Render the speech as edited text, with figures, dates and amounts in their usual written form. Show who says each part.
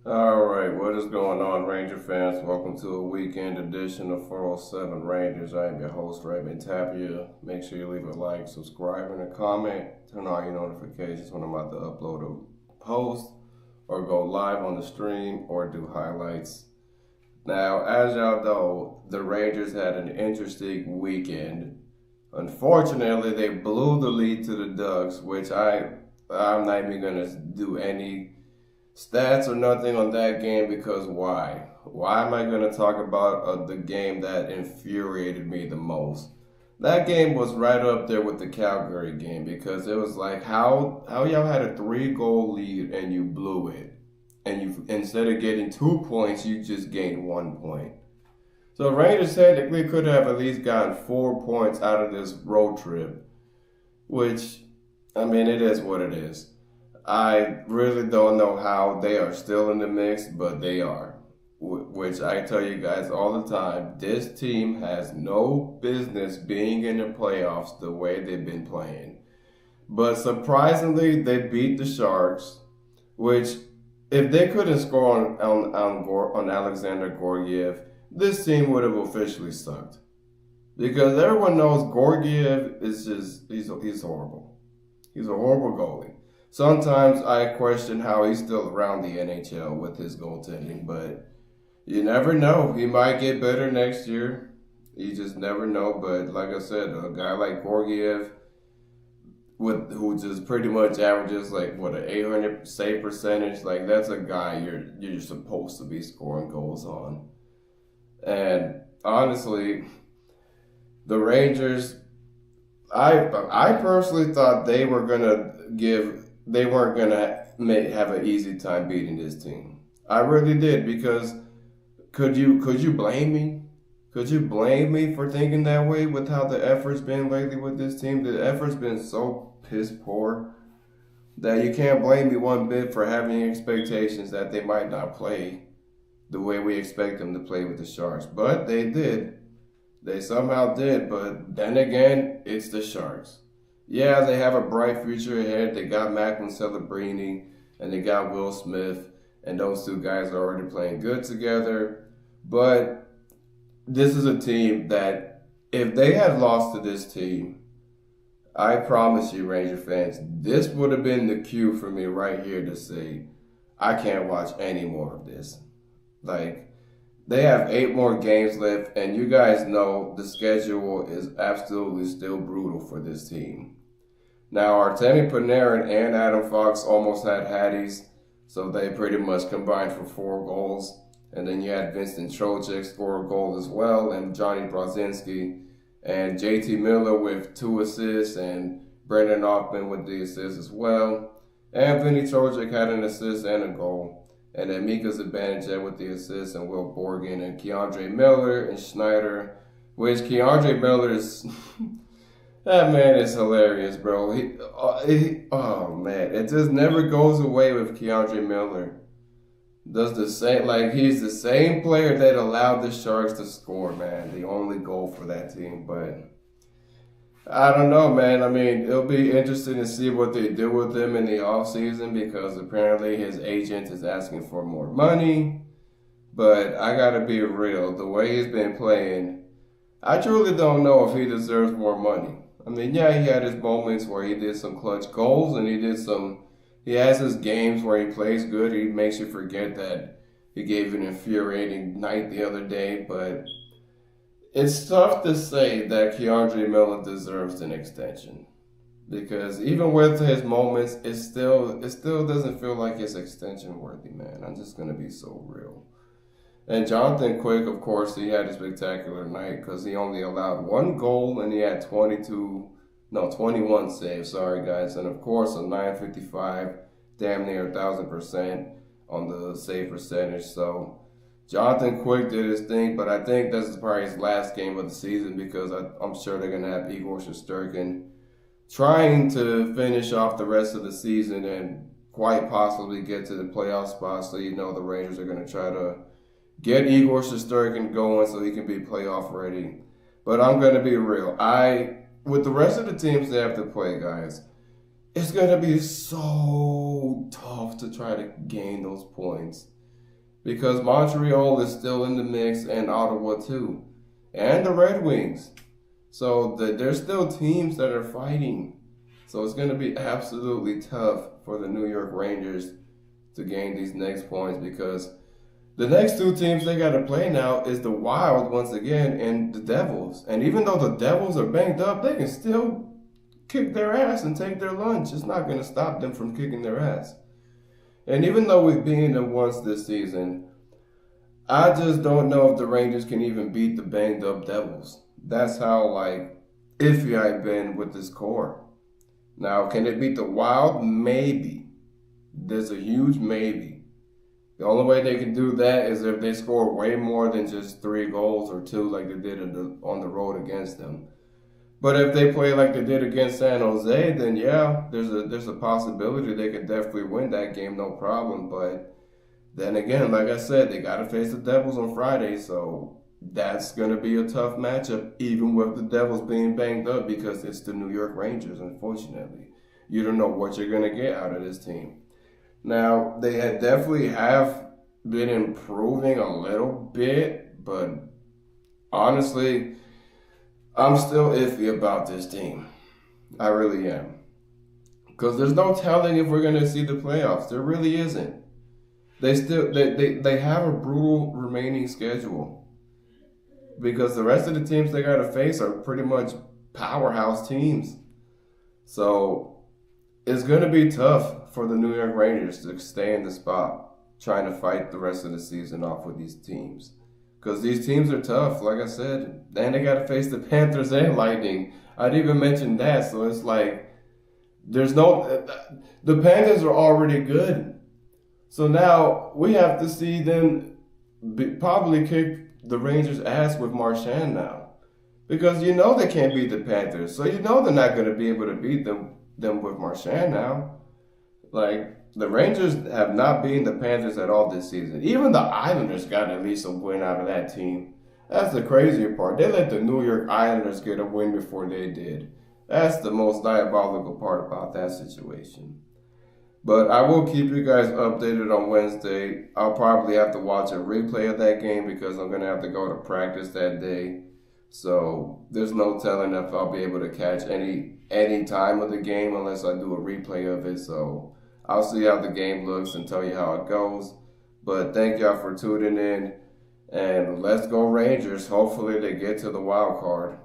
Speaker 1: All right, what is going on, Ranger fans? Welcome to a weekend edition of 407 Rangers. I am your host, Raymond Tapia. Make sure you leave a like, subscribe, and a comment. Turn on your notifications when I'm about to upload a post or go live on the stream or do highlights. Now, as y'all know, the Rangers had an interesting weekend. Unfortunately, they blew the lead to the Ducks, which I'm not even gonna do any stats or nothing on that game because why? Why am I going to talk about the game that infuriated me the most? That game was right up there with the Calgary game because it was like how y'all had a 3 goal lead and you blew it. And you instead of getting 2 points, you just gained 1 point. So Rangers technically could have at least gotten 4 points out of this road trip, which I mean it is what it is. I really don't know how they are still in the mix, but they are. Which I tell you guys all the time, this team has no business being in the playoffs the way they've been playing. But surprisingly, they beat the Sharks, which if they couldn't score on Alexander Gorgiev, this team would have officially sucked. Because everyone knows Gorgiev is just he's horrible. He's a horrible goalie. Sometimes I question how he's still around the NHL with his goaltending, but you never know. He might get better next year. You just never know. But like I said, a guy like Gorgiev, who just pretty much averages like what an 800 save percentage, like that's a guy you're supposed to be scoring goals on. And honestly, the Rangers, I personally thought they weren't gonna have an easy time beating this team. I really did because could you blame me? Could you blame me for thinking that way with how the effort's been lately with this team? The effort's been so piss poor that you can't blame me one bit for having expectations that they might not play the way we expect them to play with the Sharks. But they did. They somehow did, but then again, it's the Sharks. Yeah, they have a bright future ahead. They got Macklin Celebrini and they got Will Smith, and those two guys are already playing good together. But this is a team that, if they had lost to this team, I promise you, Ranger fans, this would have been the cue for me right here to say, I can't watch any more of this. Like, they have 8 more games left, and you guys know the schedule is absolutely still brutal for this team. Now, Artemi Panarin and Adam Fox almost had Hatties, so they pretty much combined for 4 goals. And then you had Vincent Trocheck score a goal as well, and Johnny Brodzinski, and JT Miller with 2 assists, and Brendan Hoffman with the assist as well. And Vinny Trocheck had an assist and a goal. And then Mika Zibanejad with the assist, and Will Borgen, and Keandre Miller, and Schneider, which Keandre Miller is... that man is hilarious, bro. Oh, man. It just never goes away with Keandre Miller. Does the same, like, he's the same player that allowed the Sharks to score, man. The only goal for that team, but... I don't know, man. I mean, it'll be interesting to see what they do with him in the offseason because apparently his agent is asking for more money. But I got to be real. The way he's been playing, I truly don't know if he deserves more money. I mean, yeah, he had his moments where he did some clutch goals and he has his games where he plays good. He makes you forget that he gave an infuriating night the other day, but it's tough to say that Keandre Miller deserves an extension because even with his moments, it still doesn't feel like it's extension worthy, man. I'm just gonna be so real. And Jonathan Quick, of course, he had a spectacular night because he only allowed 1 goal and he had 21 saves. Sorry, guys, and of course a 955, damn near 1,000% on the save percentage. So. Jonathan Quick did his thing, but I think this is probably his last game of the season because I'm sure they're going to have Igor Shesterkin trying to finish off the rest of the season and quite possibly get to the playoff spot. So you know the Rangers are going to try to get Igor Shesterkin going so he can be playoff ready. But I'm going to be real. With the rest of the teams they have to play, guys, it's going to be so tough to try to gain those points. because Montreal is still in the mix and Ottawa too, and the Red Wings. So there's still teams that are fighting. So it's going to be absolutely tough for the New York Rangers to gain these next points, because the next two teams they got to play now is the Wild once again and the Devils. And even though the Devils are banged up, they can still kick their ass and take their lunch. It's not going to stop them from kicking their ass. And even though we've beaten them once this season, I just don't know if the Rangers can even beat the banged up Devils. That's how iffy I've been with this core. Now, can it beat the Wild? Maybe. There's a huge maybe. The only way they can do that is if they score way more than just 3 goals or 2 like they did on the road against them. But if they play like they did against San Jose, then yeah, there's a possibility they could definitely win that game, no problem. But then again, like I said, they got to face the Devils on Friday, so that's going to be a tough matchup, even with the Devils being banged up, because it's the New York Rangers, unfortunately. You don't know what you're going to get out of this team. Now, they definitely have been improving a little bit, but honestly, I'm still iffy about this team. I really am. Because there's no telling if we're going to see the playoffs. There really isn't. They have a brutal remaining schedule, because the rest of the teams they got to face are pretty much powerhouse teams. So it's going to be tough for the New York Rangers to stay in the spot, trying to fight the rest of the season off with these teams. Because these teams are tough, like I said. Then they got to face the Panthers and Lightning. I didn't even mention that. So it's like, the Panthers are already good. So now we have to see them probably kick the Rangers' ass with Marchand now. Because you know they can't beat the Panthers. So you know they're not going to be able to beat them with Marchand now. The Rangers have not beaten the Panthers at all this season. Even the Islanders got at least a win out of that team. That's the crazier part. They let the New York Islanders get a win before they did. That's the most diabolical part about that situation. But I will keep you guys updated on Wednesday. I'll probably have to watch a replay of that game because I'm going to have to go to practice that day. So there's no telling if I'll be able to catch any time of the game unless I do a replay of it. So I'll see how the game looks and tell you how it goes. But thank y'all for tuning in. And let's go Rangers. Hopefully they get to the wild card.